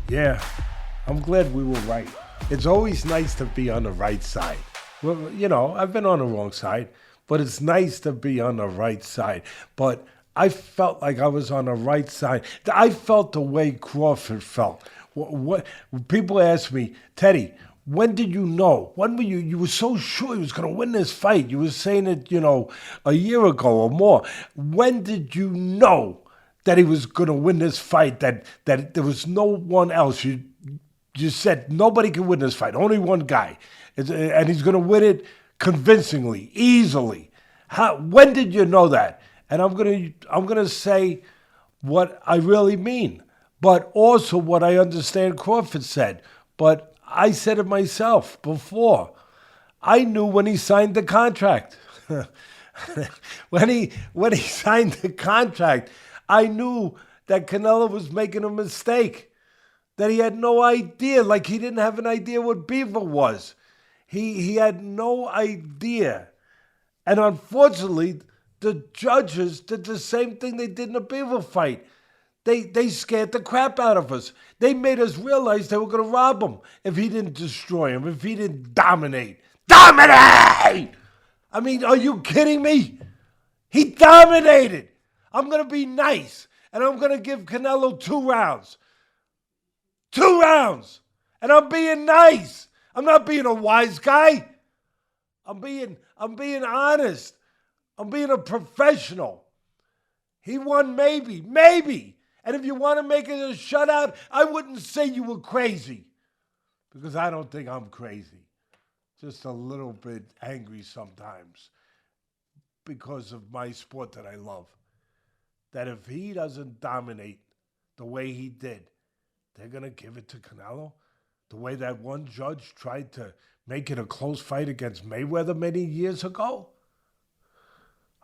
Yeah, I'm glad we were right. It's always nice to be on the right side. Well, I've been on the wrong side, but it's nice to be on the right side. But I felt like I was on the right side. I felt the way Crawford felt. What people ask me, Teddy, when did you know? When were you were so sure he was going to win this fight? You were saying it, a year ago or more. When did you know that he was going to win this fight? That there was no one else. You said nobody can win this fight. Only one guy, and he's going to win it convincingly, easily. When did you know that? And I'm gonna say what I really mean, but also what I understand Crawford said. But I said it myself before. I knew when he signed the contract. when he signed the contract, I knew that Canelo was making a mistake. That he had no idea, like he didn't have an idea what Beaver was. He had no idea. And unfortunately, the judges did the same thing they did in the Beaver fight. They scared the crap out of us. They made us realize they were going to rob him if he didn't destroy him, if he didn't dominate. Dominate! I mean, are you kidding me? He dominated. I'm going to be nice, and I'm going to give Canelo 2 rounds. 2 rounds. And I'm being nice. I'm not being a wise guy. I'm being honest. I'm being a professional. He won maybe. And if you want to make it a shutout, I wouldn't say you were crazy. Because I don't think I'm crazy. Just a little bit angry sometimes. Because of my sport that I love. That if he doesn't dominate the way he did, they're going to give it to Canelo? The way that one judge tried to make it a close fight against Mayweather many years ago?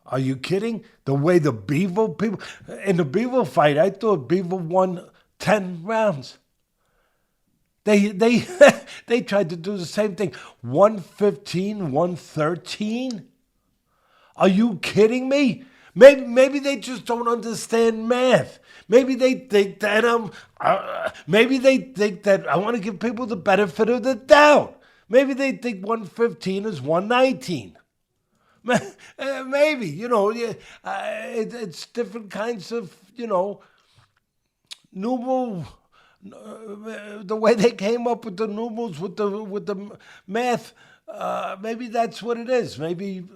Are you kidding? The way the Beaver people... In the Beaver fight, I thought Beaver won 10 rounds. They they tried to do the same thing. 115, 113? Are you kidding me? Maybe they just don't understand math. Maybe they think that I want to give people the benefit of the doubt. Maybe they think 115 is 119. Maybe, it's different kinds of, numeral. The way they came up with the numerals with the math. Maybe that's what it is. Maybe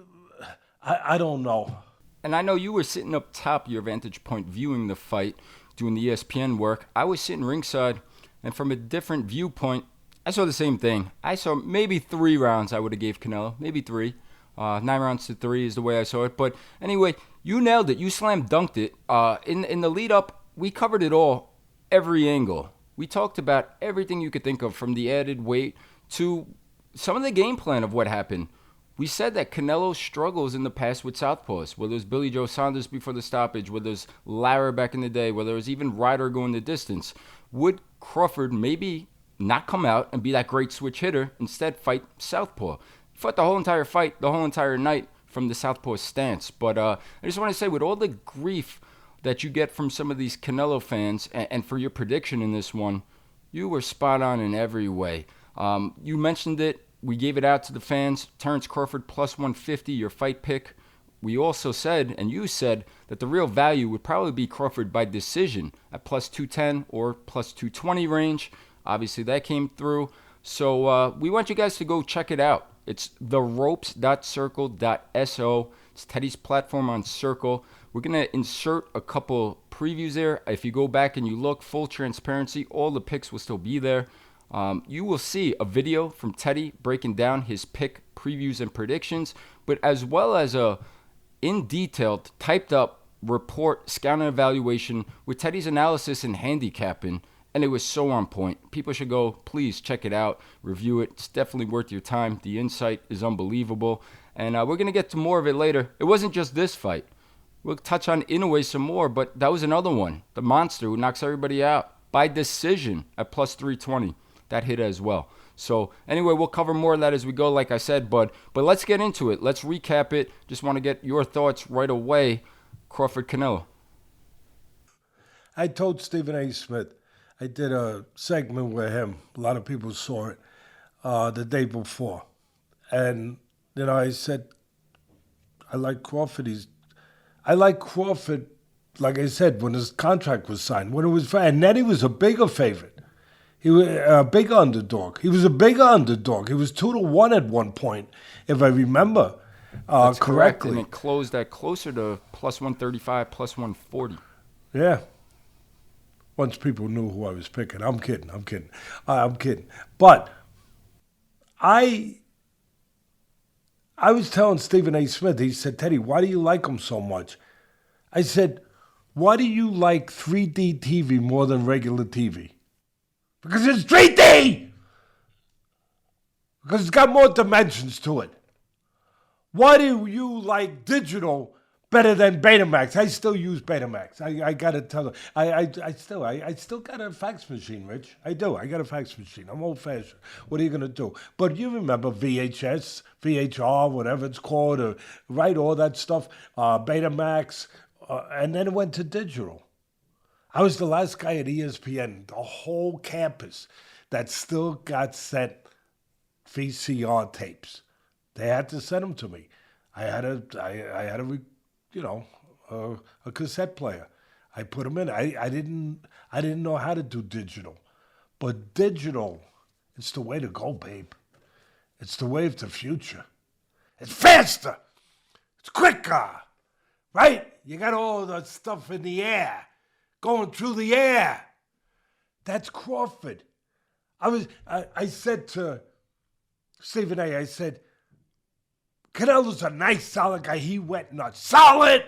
I don't know. And I know you were sitting up top of your vantage point viewing the fight, doing the ESPN work. I was sitting ringside, and from a different viewpoint, I saw the same thing. I saw maybe 3 rounds I would have gave Canelo, maybe 3. 9 rounds to 3 is the way I saw it. But anyway, you nailed it. You slam dunked it. In the lead up, we covered it all, every angle. We talked about everything you could think of, from the added weight to some of the game plan of what happened. We said that Canelo struggles in the past with southpaws, whether it was Billy Joe Saunders before the stoppage, whether it was Lara back in the day, whether it was even Ryder going the distance. Would Crawford maybe not come out and be that great switch hitter, instead fight southpaw? He fought the whole entire fight, the whole entire night from the southpaw stance. But I just want to say, with all the grief that you get from some of these Canelo fans, and for your prediction in this one, you were spot on in every way. You mentioned it. We gave it out to the fans. Terence Crawford plus 150, your fight pick. We also said, and you said, that the real value would probably be Crawford by decision at plus 210 or plus 220 range. Obviously, that came through. So we want you guys to go check it out. It's theropes.circle.so. It's Teddy's platform on Circle. We're going to insert a couple previews there. If you go back and you look, full transparency, all the picks will still be there. You will see a video from Teddy breaking down his pick previews and predictions, but as well as a in detail typed up report, scout and evaluation with Teddy's analysis and handicapping, and it was so on point. People should go, please check it out, review it. It's definitely worth your time. The insight is unbelievable, and we're going to get to more of it later. It wasn't just this fight. We'll touch on Inoue some more, but that was another one. The monster who knocks everybody out by decision at plus 320. That hit as well. So anyway, we'll cover more of that as we go, like I said, but let's get into it. Let's recap it. Just want to get your thoughts right away. Crawford Canelo. I told Stephen A. Smith, I did a segment with him. A lot of people saw it the day before. And, I said, I like Crawford. I like Crawford, like I said, when his contract was signed, when it was, and then he was a bigger favorite. He was a bigger underdog. He was a bigger underdog. He was 2-1 at one point, if I remember That's correct, correctly. and it closed at closer to plus 135, plus 140. Yeah. Once people knew who I was picking. I'm kidding. I'm kidding. But I was telling Stephen A. Smith, he said, Teddy, why do you like him so much? I said, why do you like 3D TV more than regular TV? Because it's 3D! Because it's got more dimensions to it. Why do you like digital better than Betamax? I still use Betamax. I gotta tell you, I still got a fax machine, Rich. I do. I got a fax machine. I'm old fashioned. What are you gonna do? But you remember VHS, VHR, whatever it's called, right? All that stuff. Betamax, and then it went to digital. I was the last guy at ESPN, the whole campus, that still got sent VCR tapes. They had to send them to me. I had a cassette player. I put them in. I didn't know how to do digital, but digital, it's the way to go, babe. It's the way of the future. It's faster. It's quicker, right? You got all the stuff in the air, going through the air. That's Crawford. I said to Stephen A., I said, Canelo's a nice, solid guy. He went nuts. Solid!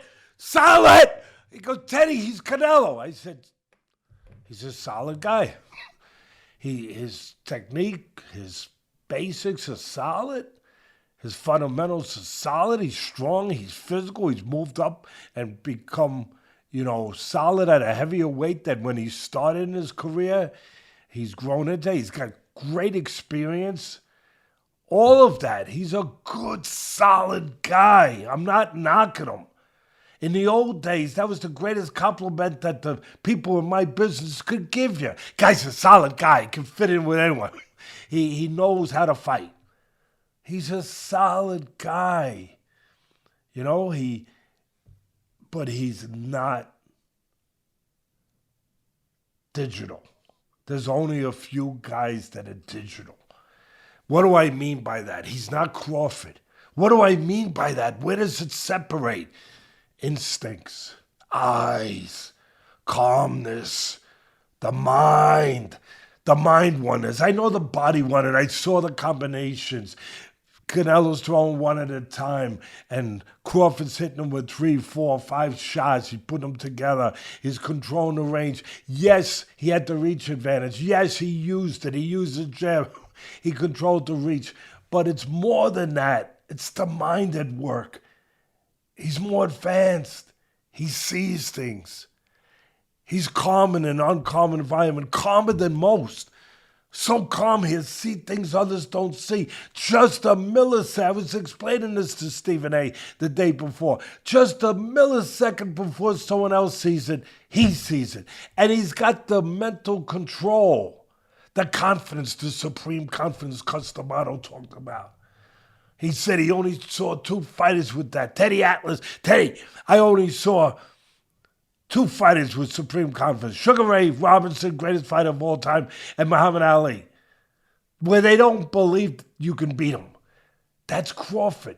He goes, Teddy, he's Canelo. I said, he's a solid guy. His technique, his basics are solid. His fundamentals are solid. He's strong. He's physical. He's moved up and become, solid at a heavier weight than when he started in his career. He's grown into. He's got great experience. All of that. He's a good, solid guy. I'm not knocking him. In the old days, that was the greatest compliment that the people in my business could give you. Guy's a solid guy. He can fit in with anyone. He knows how to fight. He's a solid guy. But he's not digital. There's only a few guys that are digital. What do I mean by that? He's not Crawford. What do I mean by that? Where does it separate? Instincts, eyes, calmness, the mind wonders. I know the body wondered. I saw the combinations. Canelo's throwing one at a time, and Crawford's hitting him with 3, 4, 5 shots. He put them together. He's controlling the range. Yes, he had the reach advantage. Yes, he used it. He used the jab. He controlled the reach. But it's more than that. It's the mind at work. He's more advanced. He sees things. He's calm in an uncommon environment, calmer than most. So calm he'll see things others don't see. Just a millisecond. I was explaining this to Stephen A. the day before. Just a millisecond before someone else sees it, he sees it. And he's got the mental control, the confidence, the supreme confidence Customado talked about. He said he only saw 2 fighters with that. Teddy, I only saw 2 fighters with supreme confidence. Sugar Ray Robinson, greatest fighter of all time, and Muhammad Ali, where they don't believe you can beat him. That's Crawford.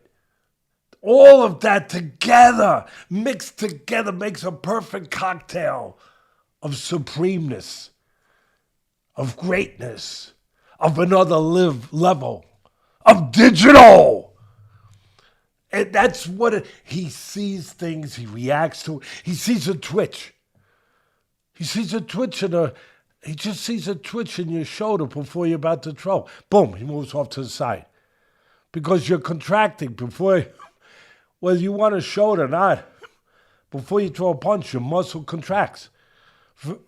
All of that together, mixed together, makes a perfect cocktail of supremeness, of greatness, of another level, of digital. And that's what he sees things, he reacts to it. He sees a twitch. He sees a twitch he just sees a twitch in your shoulder before you're about to throw. Boom, he moves off to the side. Because you're contracting before, whether you want to show it or not, before you throw a punch, your muscle contracts.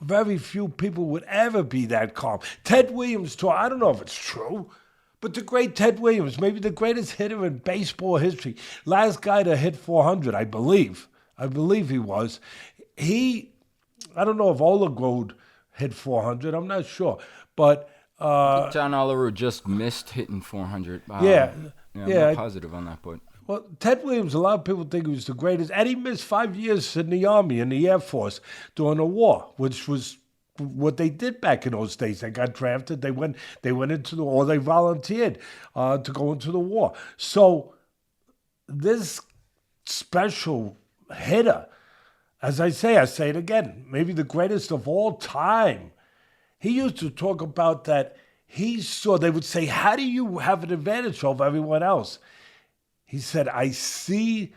Very few people would ever be that calm. Ted Williams I don't know if it's true, but the great Ted Williams, maybe the greatest hitter in baseball history, last guy to hit 400, I believe he was. I don't know if Olegode hit 400. I'm not sure. But I think John Oliver just missed hitting 400. yeah, I'm yeah. not positive on that, but Well, Ted Williams, a lot of people think he was the greatest. And he missed 5 years in the Army, in the Air Force, during the war, which was what they did back in those days. They got drafted. They went into the war. They volunteered to go into the war. So this special hitter, as I say it again, maybe the greatest of all time. He used to talk about that they would say, how do you have an advantage over everyone else? He said, I see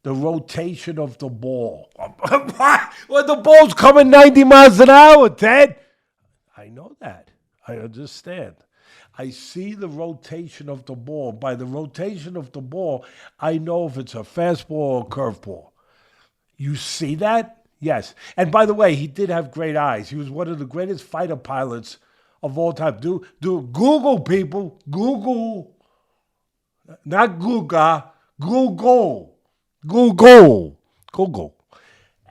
the rotation of the ball. Well, the ball's coming 90 miles an hour, Ted. I know that. I understand. I see the rotation of the ball. By the rotation of the ball, I know if it's a fastball or a curveball. You see that? Yes. And by the way, he did have great eyes. He was one of the greatest fighter pilots of all time. Do Google, people. Google. Not Google. Google. Google.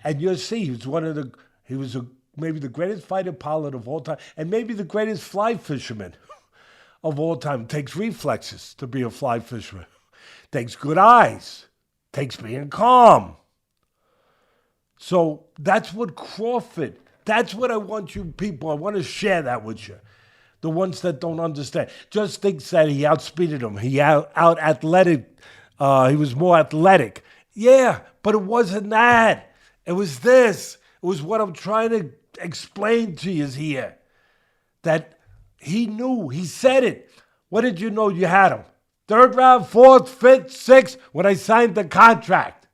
And you'll see he was maybe the greatest fighter pilot of all time, and maybe the greatest fly fisherman of all time. Takes reflexes to be a fly fisherman. Takes good eyes. Takes being calm. So that's what Crawford, that's what I want you people, I want to share that with you. The ones that don't understand. Just thinks that he outspeeded him. He out athletic. He was more athletic. Yeah, but it wasn't that. It was this. It was what I'm trying to explain to you here. That he knew. He said it. What did you know you had him? Third round, fourth, fifth, sixth, when I signed the contract.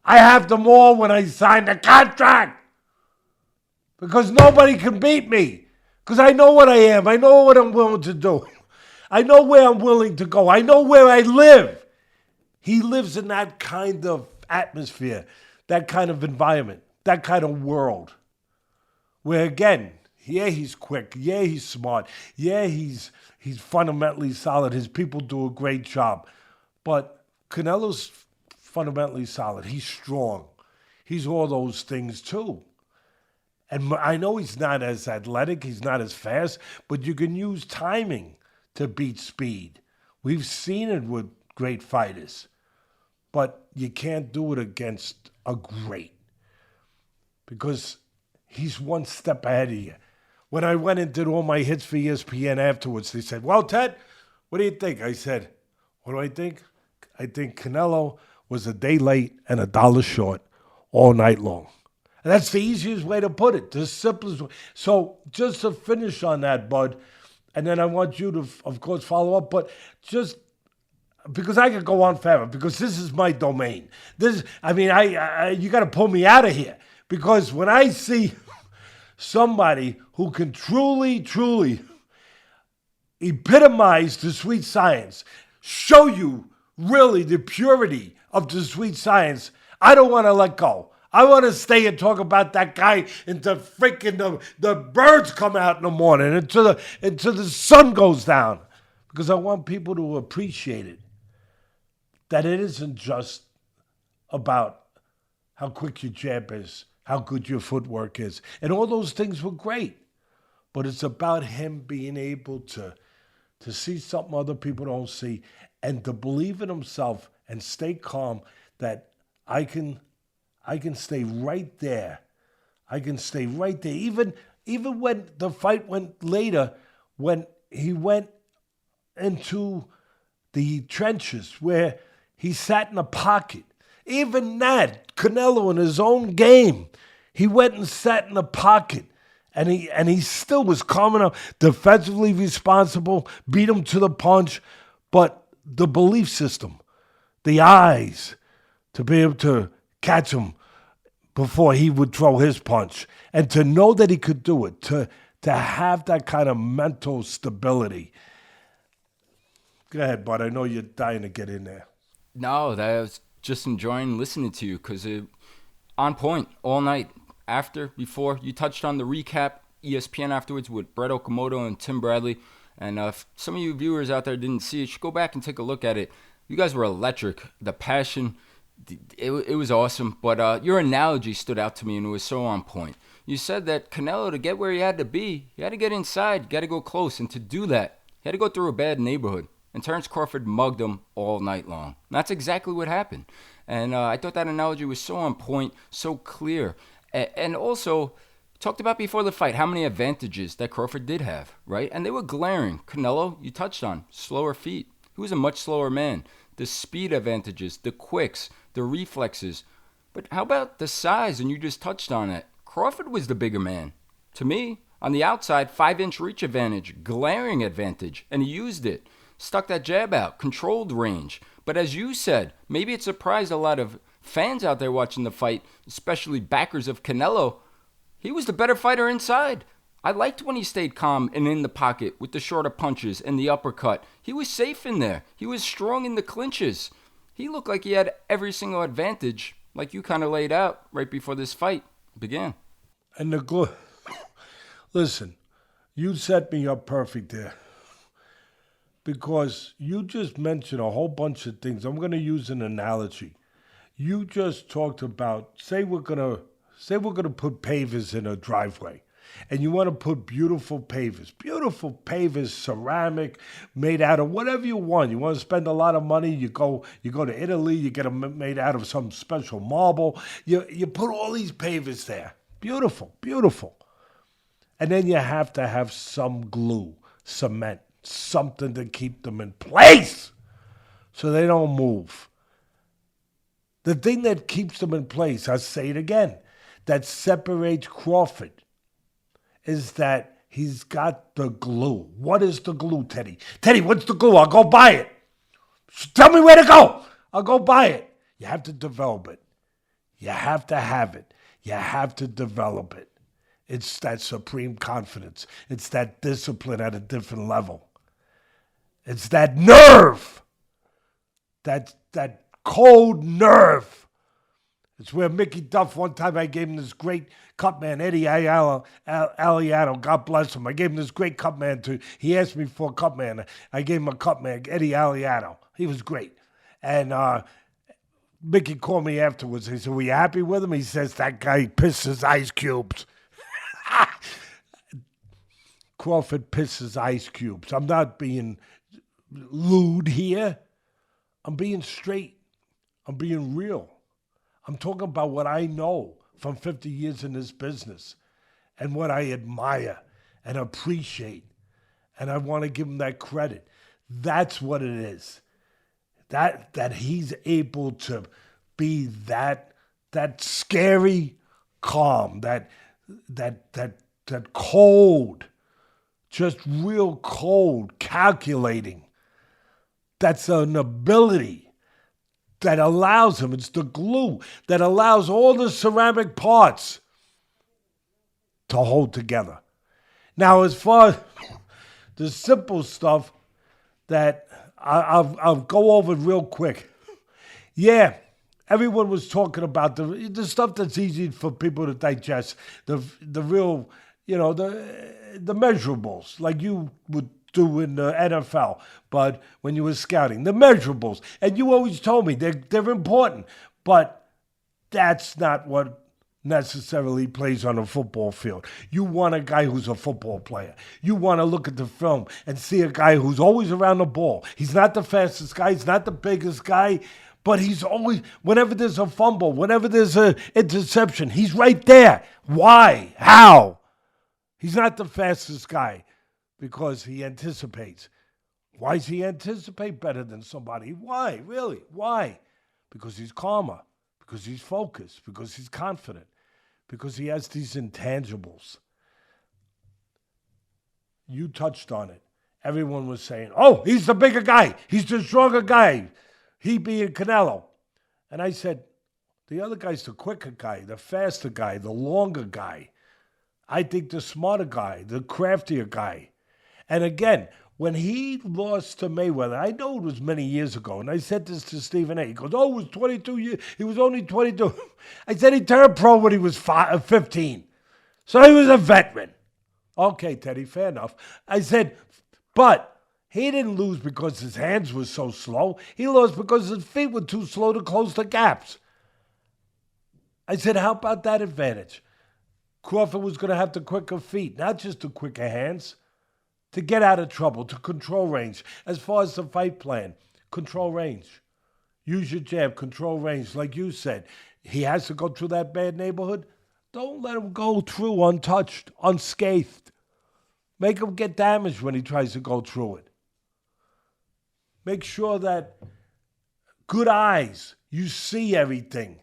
I have them all when I signed the contract. Because nobody can beat me. Because I know what I am. I know what I'm willing to do. I know where I'm willing to go. I know where I live. He lives in that kind of atmosphere, that kind of environment, that kind of world. Where again, yeah, he's quick. Yeah, he's smart. Yeah, he's fundamentally solid. His people do a great job. But Canelo's fundamentally solid. He's strong. He's all those things too. And I know he's not as athletic, he's not as fast, but you can use timing to beat speed. We've seen it with great fighters, but you can't do it against a great because he's one step ahead of you. When I went and did all my hits for ESPN afterwards, they said, well, Ted, what do you think? I said, what do I think? I think Canelo was a day late and $1 short all night long. And that's the easiest way to put it, the simplest way. So just to finish on that, Bud, and then I want you to, of course, follow up, but just because I could go on forever, because this is my domain. You got to pull me out of here. Because when I see somebody who can truly epitomize the sweet science, show you really the purity of the sweet science, I don't want to let go. I want to stay and talk about that guy until freaking the birds come out in the morning, until the sun goes down. Because I want people to appreciate it. That it isn't just about how quick your jab is, how good your footwork is. And all those things were great. But it's about him being able to see something other people don't see and to believe in himself and stay calm that I can stay right there. I can stay right there. Even when the fight went later, when he went into the trenches where he sat in a pocket. Even that, Canelo in his own game, he went and sat in a pocket. And he still was calm enough, defensively responsible, beat him to the punch. But the belief system, the eyes, to be able to catch him before he would throw his punch. And to know that he could do it, to have that kind of mental stability. Go ahead, bud. I know you're dying to get in there. No, I was just enjoying listening to you because on point all night. After, before, you touched on the recap, ESPN afterwards with Brett Okamoto and Tim Bradley. And if some of you viewers out there didn't see it, you should go back and take a look at it. You guys were electric. The passion, It was awesome, but your analogy stood out to me and it was so on point. You said that Canelo, to get where he had to be, he had to get inside, got to go close, and to do that, he had to go through a bad neighborhood. And Terence Crawford mugged him all night long. And that's exactly what happened. And I thought that analogy was so on point, so clear. And also, talked about before the fight how many advantages that Crawford did have, right? And they were glaring. Canelo, you touched on, slower feet. He was a much slower man. The speed advantages, the quicks, the reflexes. But how about the size? And you just touched on it. Crawford was the bigger man. To me, on the outside, 5-inch reach advantage, glaring advantage, and he used it. Stuck that jab out, controlled range. But as you said, maybe it surprised a lot of fans out there watching the fight, especially backers of Canelo. He was the better fighter inside. I liked when he stayed calm and in the pocket with the shorter punches and the uppercut. He was safe in there. He was strong in the clinches. He looked like he had every single advantage, like you kind of laid out right before this fight began. And listen, you set me up perfect there. Because you just mentioned a whole bunch of things. I'm going to use an analogy. You just talked about, say we're gonna put pavers in a driveway, and you want to put beautiful pavers, ceramic, made out of whatever you want. You want to spend a lot of money, you go to Italy, you get them made out of some special marble. You put all these pavers there, beautiful, and then you have to have some glue, cement, something to keep them in place so they don't move. The thing that keeps them in place, I'll say it again, that separates Crawford is that he's got the glue. What is the glue, Teddy? Teddy, what's the glue? I'll go buy it. Tell me where to go. I'll go buy it. You have to develop it. You have to have it. You have to develop it. It's that supreme confidence. It's that discipline at a different level. It's that nerve, that cold nerve. It's where Mickey Duff, one time I gave him this great cut man, Eddie Aliano, God bless him. I gave him this great cut man he asked me for a cut man. I gave him a cut man, Eddie Aliano. He was great. And Mickey called me afterwards. He said, were you happy with him? He says, that guy pisses ice cubes. Crawford pisses ice cubes. I'm not being lewd here. I'm being straight. I'm being real. I'm talking about what I know from 50 years in this business and what I admire and appreciate. And I want to give him that credit. That's what it is. That he's able to be that scary calm, that cold, just real cold, calculating. That's an ability that allows him, it's the glue that allows all the ceramic parts to hold together. Now, as far as the simple stuff that I'll go over real quick. Yeah, everyone was talking about the stuff that's easy for people to digest, the real, the measurables, like you would do in the NFL, but when you were scouting, the measurables. And you always told me they're important, but that's not what necessarily plays on a football field. You want a guy who's a football player. You want to look at the film and see a guy who's always around the ball. He's not the fastest guy, he's not the biggest guy, but he's always, whenever there's a fumble, whenever there's an interception, he's right there. Why? How? He's not the fastest guy because he anticipates. Why does he anticipate better than somebody? Why? Really? Why? Because he's calmer, because he's focused, because he's confident, because he has these intangibles. You touched on it. Everyone was saying, oh, he's the bigger guy. He's the stronger guy. He being Canelo. And I said, the other guy's the quicker guy, the faster guy, the longer guy. I think the smarter guy, the craftier guy. And again, when he lost to Mayweather, I know it was many years ago, and I said this to Stephen A. He goes, oh, it was 22 years. He was only 22. I said he turned pro when he was 15. So he was a veteran. Okay, Teddy, fair enough. I said, but He didn't lose because his hands were so slow. He lost because his feet were too slow to close the gaps. I said, how about that advantage? Crawford was going to have the quicker feet, not just the quicker hands, to get out of trouble, to control range. As far as the fight plan, control range. Use your jab, control range. Like you said, he has to go through that bad neighborhood. Don't let him go through untouched, unscathed. Make him get damaged when he tries to go through it. Make sure that good eyes, you see everything.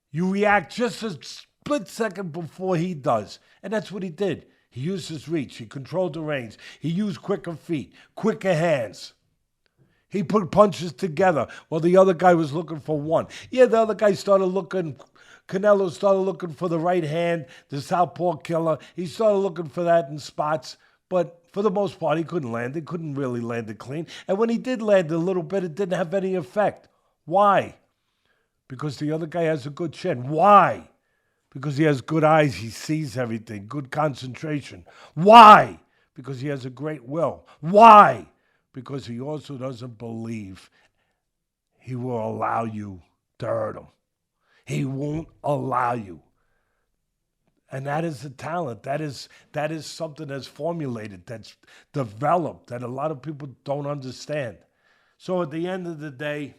You react just a split second before he does. And that's what he did. He used his reach. He controlled the range. He used quicker feet, quicker hands. He put punches together while the other guy was looking for one. Yeah, the other guy Canelo started looking for the right hand, the southpaw killer. He started looking for that in spots. But for the most part, he couldn't land it, couldn't really land it clean. And when he did land a little bit, it didn't have any effect. Why? Because the other guy has a good chin. Why? Because he has good eyes, he sees everything, good concentration. Why? Because he has a great will. Why? Because he also doesn't believe he will allow you to hurt him. He won't allow you. And that is a talent. That is something that's formulated, that's developed, that a lot of people don't understand. So at the end of the day,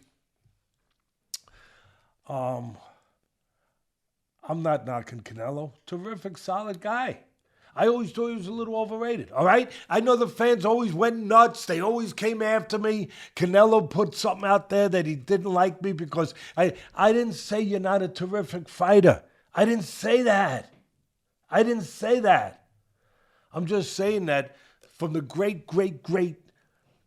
I'm not knocking Canelo. Terrific, solid guy. I always thought he was a little overrated, all right? I know the fans always went nuts. They always came after me. Canelo put something out there that he didn't like me because I didn't say you're not a terrific fighter. I didn't say that. I'm just saying that from the great, great, great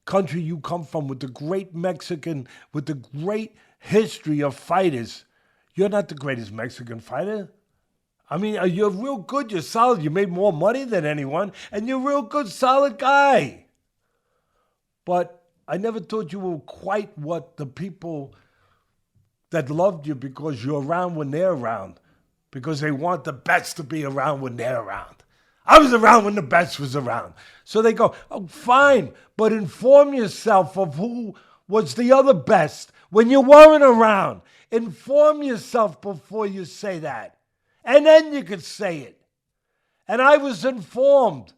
country you come from, with the great Mexican, with the great history of fighters, you're not the greatest Mexican fighter. I mean, you're real good, you're solid, you made more money than anyone, and you're a real good, solid guy. But I never thought you were quite what the people that loved you because you're around when they're around, because they want the best to be around when they're around. I was around when the best was around. So they go, oh, fine, but inform yourself of who was the other best when you weren't around. Inform yourself before you say that. And then you could say it. And I was informed.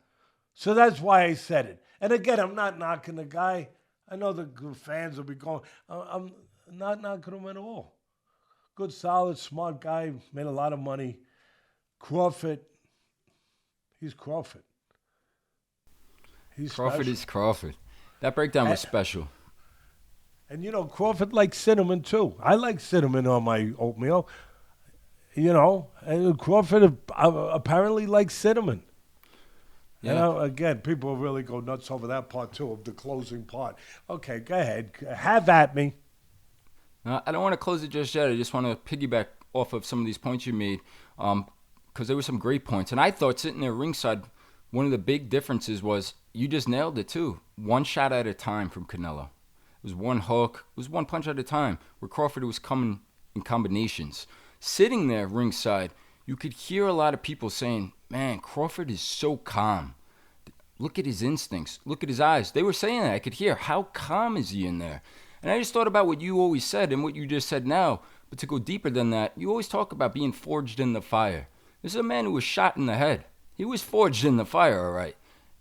So that's why I said it. And again, I'm not knocking the guy. I know the fans will be going, I'm not knocking him at all. Good, solid, smart guy, made a lot of money. Crawford, he's Crawford. Crawford is Crawford. That breakdown was special. And you know, Crawford likes cinnamon too. I like cinnamon on my oatmeal. You know, and Crawford apparently likes cinnamon. Yeah. And again, people really go nuts over that part too, of the closing part. Okay, go ahead. Have at me. I don't want to close it just yet. I just want to piggyback off of some of these points you made, because there were some great points. And I thought sitting there ringside, one of the big differences was you just nailed it too. One shot at a time from Canelo. It was one hook. It was one punch at a time, where Crawford was coming in combinations. Sitting there ringside, you could hear a lot of people saying, man, Crawford is so calm. Look at his instincts. Look at his eyes. They were saying that. I could hear, how calm is he in there? And I just thought about what you always said and what you just said now. But to go deeper than that, you always talk about being forged in the fire. This is a man who was shot in the head. He was forged in the fire, all right.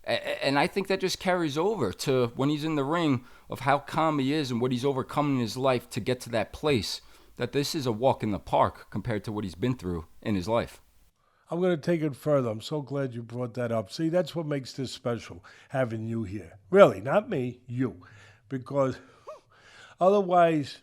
And I think that just carries over to when he's in the ring, of how calm he is and what he's overcome in his life to get to that place. That this is a walk in the park compared to what he's been through in his life. I'm going to take it further. I'm so glad you brought that up. See, that's what makes this special, having you here. Really, not me, you. Because otherwise,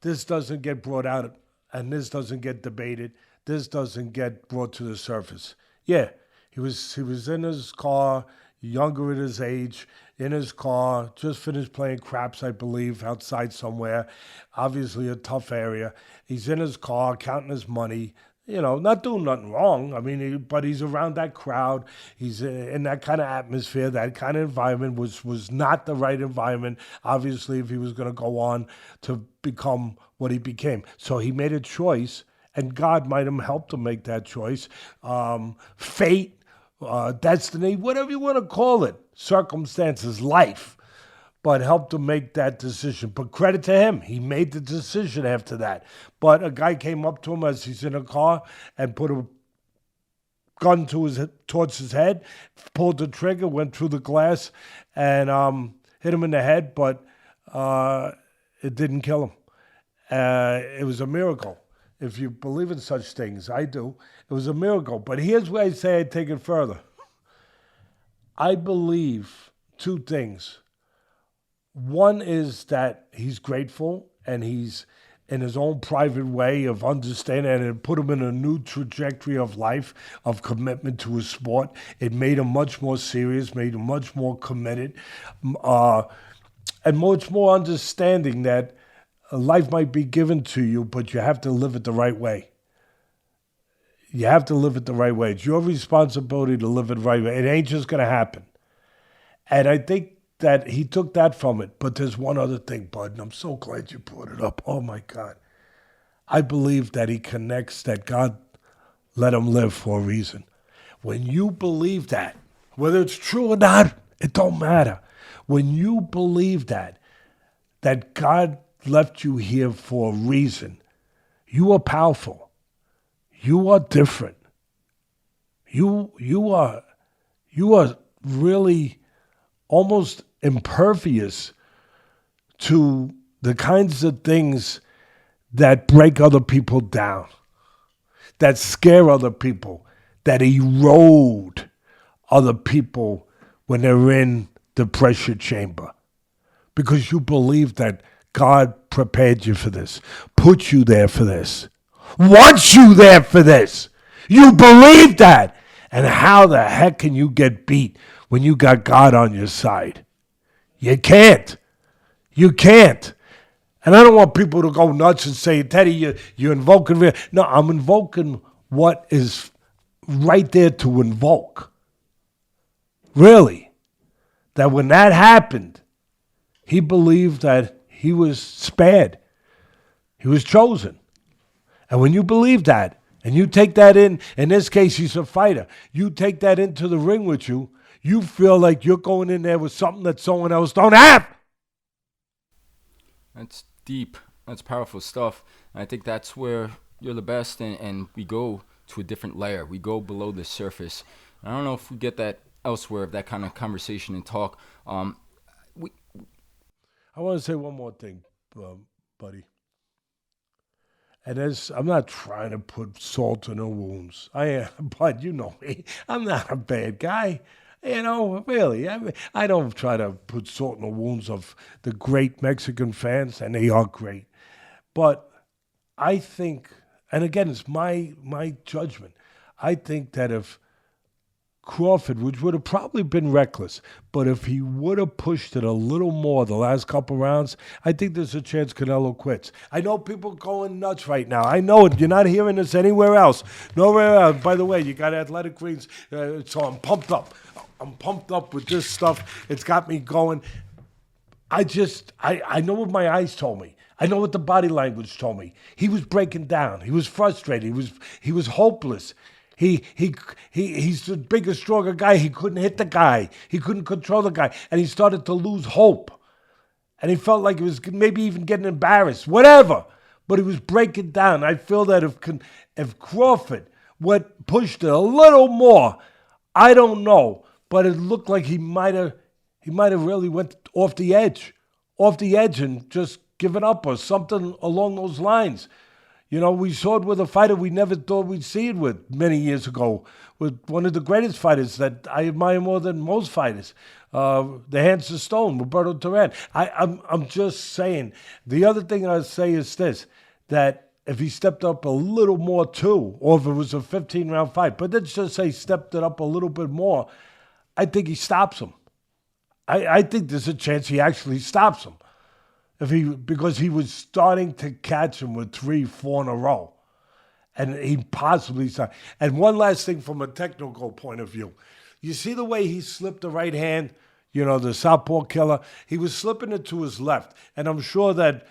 this doesn't get brought out and this doesn't get debated. This doesn't get brought to the surface. Yeah, he was in his car, younger at his age, in his car, just finished playing craps, I believe, outside somewhere. Obviously a tough area. He's in his car, counting his money, you know, not doing nothing wrong. I mean, but he's around that crowd. He's in that kind of atmosphere, that kind of environment was not the right environment, obviously, if he was going to go on to become what he became. So he made a choice, and God might have helped him make that choice. Fate, destiny, whatever you want to call it, circumstances, life. but helped him make that decision. But credit to him, he made the decision after that. But a guy came up to him as he's in a car and put a gun towards his head, pulled the trigger, went through the glass, and hit him in the head, but it didn't kill him. It was a miracle. If you believe in such things, I do. It was a miracle. But here's where I say I take it further. I believe two things. One is that he's grateful and he's in his own private way of understanding, and it put him in a new trajectory of life, of commitment to his sport. It made him much more serious, made him much more committed, and much more understanding that life might be given to you, but you have to live it the right way. You have to live it the right way. It's your responsibility to live it the right way. It ain't just going to happen. And I think that he took that from it. But there's one other thing, Bud, and I'm so glad you brought it up. Oh, my God. I believe that he connects that God let him live for a reason. When you believe that, whether it's true or not, it don't matter. When you believe that God left you here for a reason, you are powerful. You are different. You are really almost impervious to the kinds of things that break other people down, that scare other people, that erode other people when they're in the pressure chamber. Because you believe that God prepared you for this, put you there for this, wants you there for this. You believe that. And how the heck can you get beat when you got God on your side? You can't. You can't. And I don't want people to go nuts and say, Teddy, you're invoking. No, I'm invoking what is right there to invoke. Really. That when that happened, he believed that he was spared. He was chosen. And when you believe that, and you take that in this case, he's a fighter, you take that into the ring with you, you feel like you're going in there with something that someone else don't have. That's deep. That's powerful stuff. And I think that's where you're the best, and we go to a different layer. We go below the surface. I don't know if we get that elsewhere, that kind of conversation and talk. I want to say one more thing, buddy. And I'm not trying to put salt in the wounds. I am, but you know me. I'm not a bad guy. You know, really. I don't try to put salt in the wounds of the great Mexican fans, and they are great. But I think, and again, it's my judgment, I think that if Crawford, which would have probably been reckless, but if he would have pushed it a little more the last couple rounds, I think there's a chance Canelo quits. I know people going nuts right now. I know it. You're not hearing this anywhere else. Nowhere else. By the way, you got Athletic Greens, so I'm pumped up. I'm pumped up with this stuff. It's got me going. I know what my eyes told me. I know what the body language told me. He was breaking down. He was frustrated. He was hopeless. He's the bigger, stronger guy. He couldn't hit the guy. He couldn't control the guy. And he started to lose hope. And he felt like he was maybe even getting embarrassed. Whatever. But he was breaking down. I feel that if Crawford pushed it a little more, I don't know. But it looked like he might have really went off the edge and just given up or something along those lines. You know, we saw it with a fighter we never thought we'd see it with many years ago, with one of the greatest fighters that I admire more than most fighters, the Hands of Stone, Roberto Duran. I'm just saying. The other thing I'd say is this, that if he stepped up a little more too, or if it was a 15-round fight, but let's just say stepped it up a little bit more, I think he stops him. I think there's a chance he actually stops him. Because he was starting to catch him with 3-4 in a row. And he possibly saw. And one last thing from a technical point of view. You see the way he slipped the right hand, the southpaw killer? He was slipping it to his left. And I'm sure that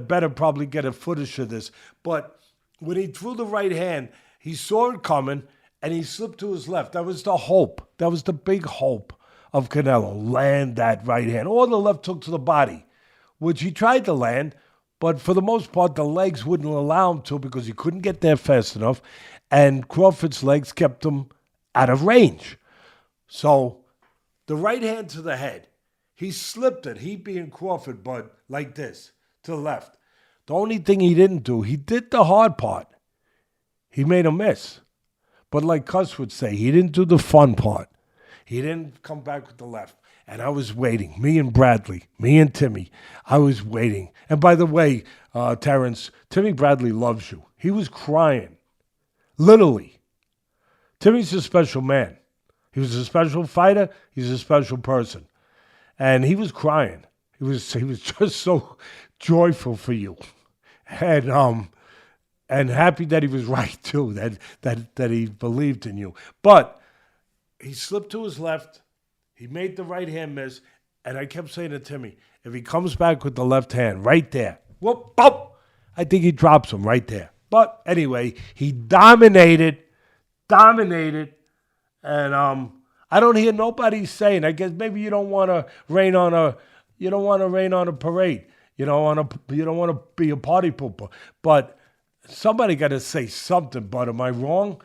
better probably get a footage of this. But when he threw the right hand, he saw it coming and he slipped to his left. That was the hope. That was the big hope of Canelo land that right hand or the left hook to the body, which he tried to land, but for the most part, the legs wouldn't allow him to because he couldn't get there fast enough, and Crawford's legs kept him out of range. So the right hand to the head, he slipped it, he being Crawford, but like this, to the left. The only thing he didn't do, he did the hard part. He made a miss. But like Cuss would say, he didn't do the fun part. He didn't come back with the left. And I was waiting. Me and Bradley, me and Timmy, I was waiting. And by the way, Terence, Timmy Bradley loves you. He was crying. Literally. Timmy's a special man. He was a special fighter. He's a special person. And he was crying. He was just so joyful for you. And happy that he was right too, that he believed in you. But he slipped to his left. He made the right hand miss. And I kept saying to Timmy, if he comes back with the left hand right there, whoop, bop, I think he drops him right there. But anyway, he dominated. And I don't hear nobody saying, I guess maybe you don't want to rain on a parade. You don't want to be a party pooper. But somebody got to say something. But am I wrong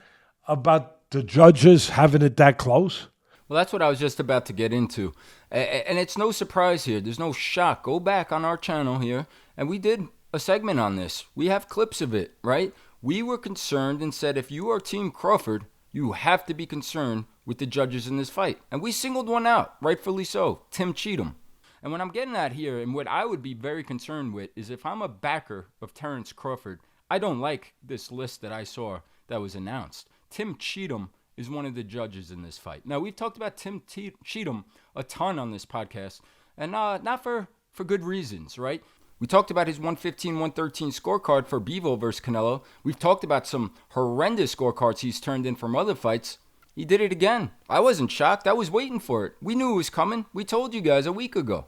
about the judges having it that close? Well, that's what I was just about to get into. And it's no surprise here. There's no shock. Go back on our channel here, and we did a segment on this. We have clips of it, right? We were concerned and said, if you are Team Crawford, you have to be concerned with the judges in this fight. And we singled one out, rightfully so, Tim Cheatham. And what I'm getting at here, and what I would be very concerned with, is if I'm a backer of Terence Crawford, I don't like this list that I saw that was announced. Tim Cheatham is one of the judges in this fight. Now, we've talked about Tim Cheatham a ton on this podcast, and not for good reasons, right? We talked about his 115-113 scorecard for Bivol versus Canelo. We've talked about some horrendous scorecards he's turned in from other fights. He did it again. I wasn't shocked. I was waiting for it. We knew it was coming. We told you guys a week ago.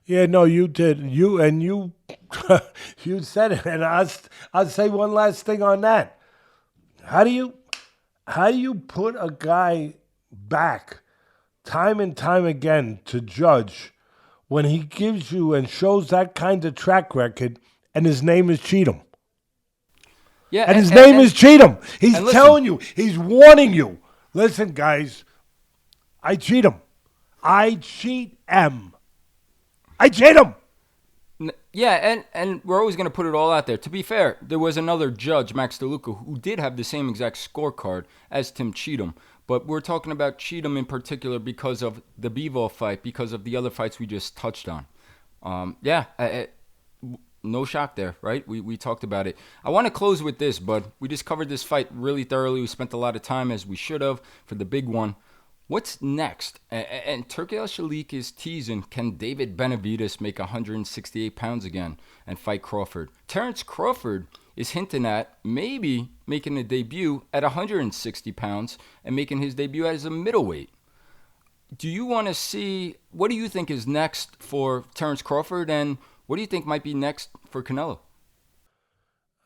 Yeah, no, you did. You you said it, and I'll say one last thing on that. How do you put a guy back time and time again to judge when he gives you and shows that kind of track record, and his name is Cheatham? Yeah, and his name is Cheatham. He's telling you, he's warning you. Listen, guys, I cheat him. I cheat him. Yeah, and we're always going to put it all out there. To be fair, there was another judge, Max DeLuca, who did have the same exact scorecard as Tim Cheatham. But we're talking about Cheatham in particular because of the Bivol fight, because of the other fights we just touched on. No shock there, right? We talked about it. I want to close with this, bud. We just covered this fight really thoroughly. We spent a lot of time, as we should have, for the big one. What's next? And Turki Al-Shalik is teasing, can David Benavidez make 168 pounds again and fight Crawford? Terence Crawford is hinting at maybe making a debut at 160 pounds and making his debut as a middleweight. Do you want to see, what do you think is next for Terence Crawford, and what do you think might be next for Canelo?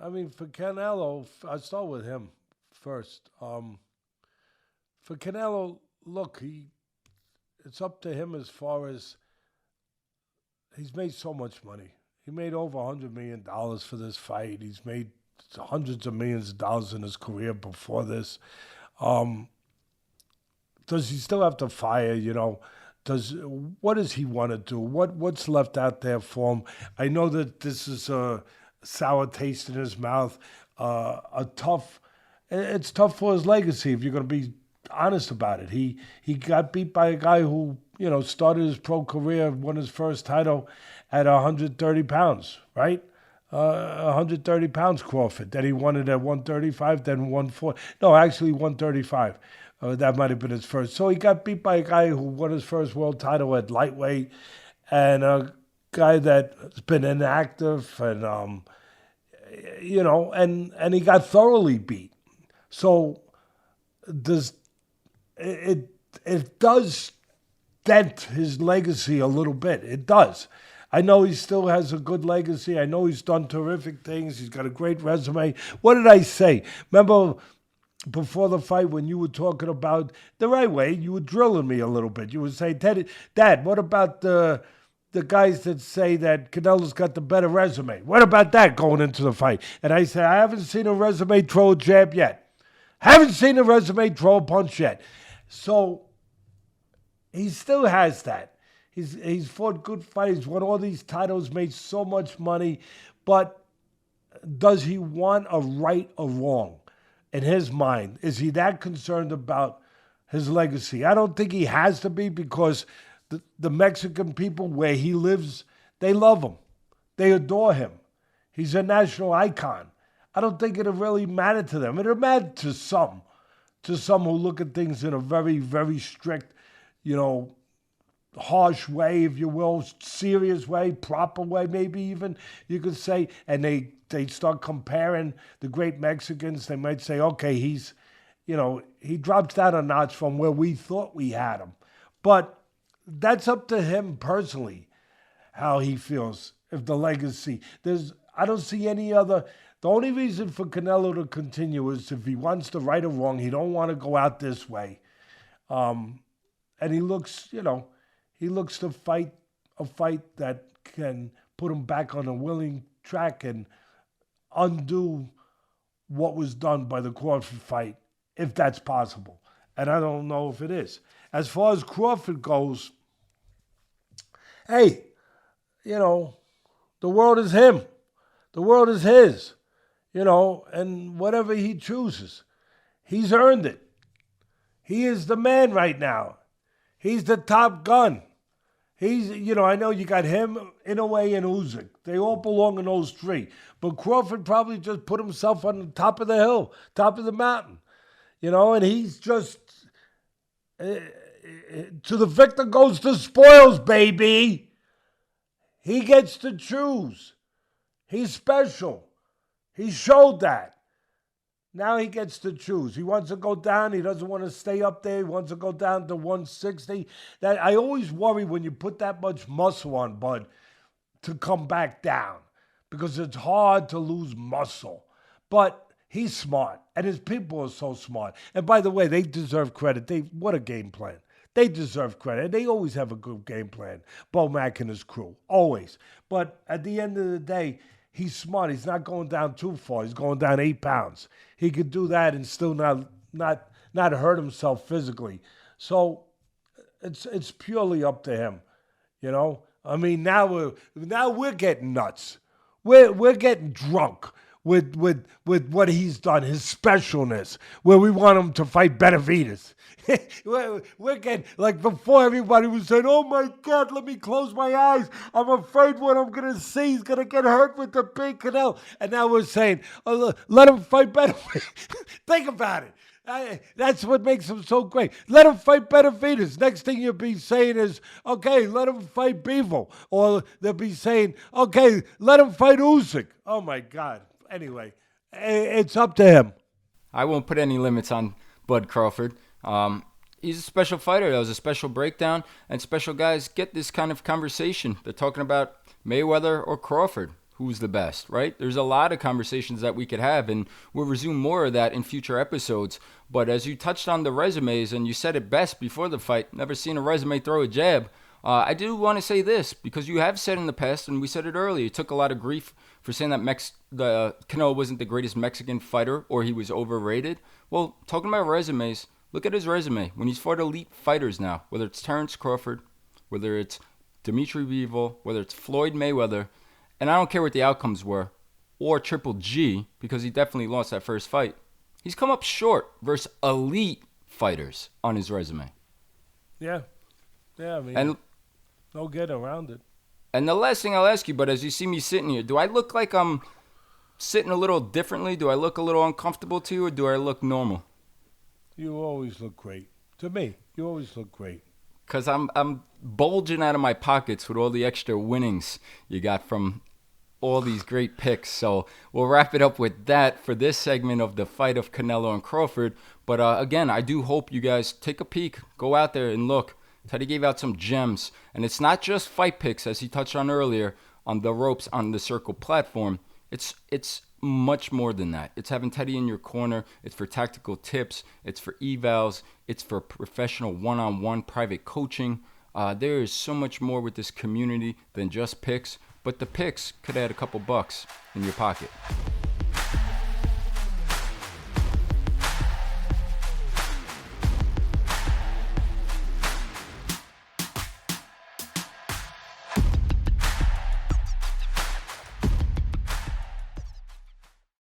I mean, for Canelo, I'll start with him first. For Canelo, look, it's up to him as far as he's made so much money. He made over $100 million for this fight. He's made hundreds of millions of dollars in his career before this. Does he still have to fire, what does he want to do? What's left out there for him? I know that this is a sour taste in his mouth. It's tough for his legacy if you're going to be honest about it. He got beat by a guy who, started his pro career, won his first title at 130 pounds, right? 130 pounds, Crawford. Then he won it at 135, then 140. No, actually 135. That might have been his first. So he got beat by a guy who won his first world title at lightweight, and a guy that's been inactive, and and he got thoroughly beat. So it does dent his legacy a little bit. It does. I know he still has a good legacy. I know he's done terrific things. He's got a great resume. What did I say? Remember before the fight when you were talking about the right way. You were drilling me a little bit. You would say, Dad, what about the guys that say that Canelo's got the better resume? What about that going into the fight? And I say, I haven't seen a resume throw a jab yet. Haven't seen a resume throw a punch yet. So he still has that. He's fought good fights, won all these titles, made so much money, but does he want a right or wrong? In his mind, is he that concerned about his legacy? I don't think he has to be, because the Mexican people where he lives, they love him. They adore him. He's a national icon. I don't think it'll really matter to them. It'll matter to some who look at things in a very, very strict, harsh way, if you will, serious way, proper way, maybe even you could say, and they start comparing the great Mexicans. They might say, okay, he drops down a notch from where we thought we had him. But that's up to him personally, how he feels, if the legacy. I don't see any other. The only reason for Canelo to continue is if he wants to right or wrong. He don't want to go out this way. And he looks to fight a fight that can put him back on a willing track and undo what was done by the Crawford fight, if that's possible. And I don't know if it is. As far as Crawford goes, hey, the world is him. The world is his, and whatever he chooses, he's earned it. He is the man right now. He's the top gun. I know you got him, Inoue, and Usyk. They all belong in those three. But Crawford probably just put himself on the top of the hill, top of the mountain, and he's just, to the victor goes the spoils, baby. He gets to choose. He's special. He showed that. Now he gets to choose. He wants to go down. He doesn't want to stay up there. He wants to go down to 160. That I always worry when you put that much muscle on, Bud, to come back down, because it's hard to lose muscle. But he's smart, and his people are so smart. And by the way, they deserve credit. What a game plan. They deserve credit. They always have a good game plan, Bo Mack and his crew, always. But at the end of the day, he's smart. He's not going down too far. He's going down 8 pounds. He could do that and still not hurt himself physically. So it's purely up to him. I mean, now we're getting nuts. We're getting drunk with what he's done, his specialness, where we want him to fight Benavidez. We're getting, like, before everybody was saying, oh my God, let me close my eyes. I'm afraid what I'm going to see is going to get hurt with the big Canelo. And now we're saying, oh, let him fight Benavidez. Think about it. That's what makes him so great. Let him fight Benavidez. Next thing you'll be saying is, okay, let him fight Bivol. Or they'll be saying, okay, let him fight Usyk. Oh my God. Anyway, it's up to him. I won't put any limits on Bud Crawford. He's a special fighter. That was a special breakdown, and special guys get this kind of conversation. They're talking about Mayweather or Crawford. Who's the best, right? There's a lot of conversations that we could have, and we'll resume more of that in future episodes. But as you touched on the resumes, and you said it best before the fight, never seen a resume throw a jab. I do want to say this, because you have said in the past, and we said it earlier, you took a lot of grief for saying that Canelo wasn't the greatest Mexican fighter, or he was overrated. Well, talking about resumes, look at his resume. When he's fought elite fighters now, whether it's Terence Crawford, whether it's Dimitri Bivol, whether it's Floyd Mayweather, and I don't care what the outcomes were, or Triple G, because he definitely lost that first fight. He's come up short versus elite fighters on his resume. Yeah, I mean, no getting around it. And the last thing I'll ask you, but as you see me sitting here, do I look like I'm sitting a little differently? Do I look a little uncomfortable to you, or do I look normal? You always look great. To me, you always look great. Because I'm bulging out of my pockets with all the extra winnings you got from all these great picks. So we'll wrap it up with that for this segment of the fight of Canelo and Crawford. But again, I do hope you guys take a peek, go out there and look. Teddy gave out some gems. And it's not just fight picks, as he touched on earlier, on the ropes on the Circle platform. It's much more than that. It's having Teddy in your corner. It's for tactical tips. It's for evals. It's for professional one-on-one private coaching. There is so much more with this community than just picks, but the picks could add a couple bucks in your pocket.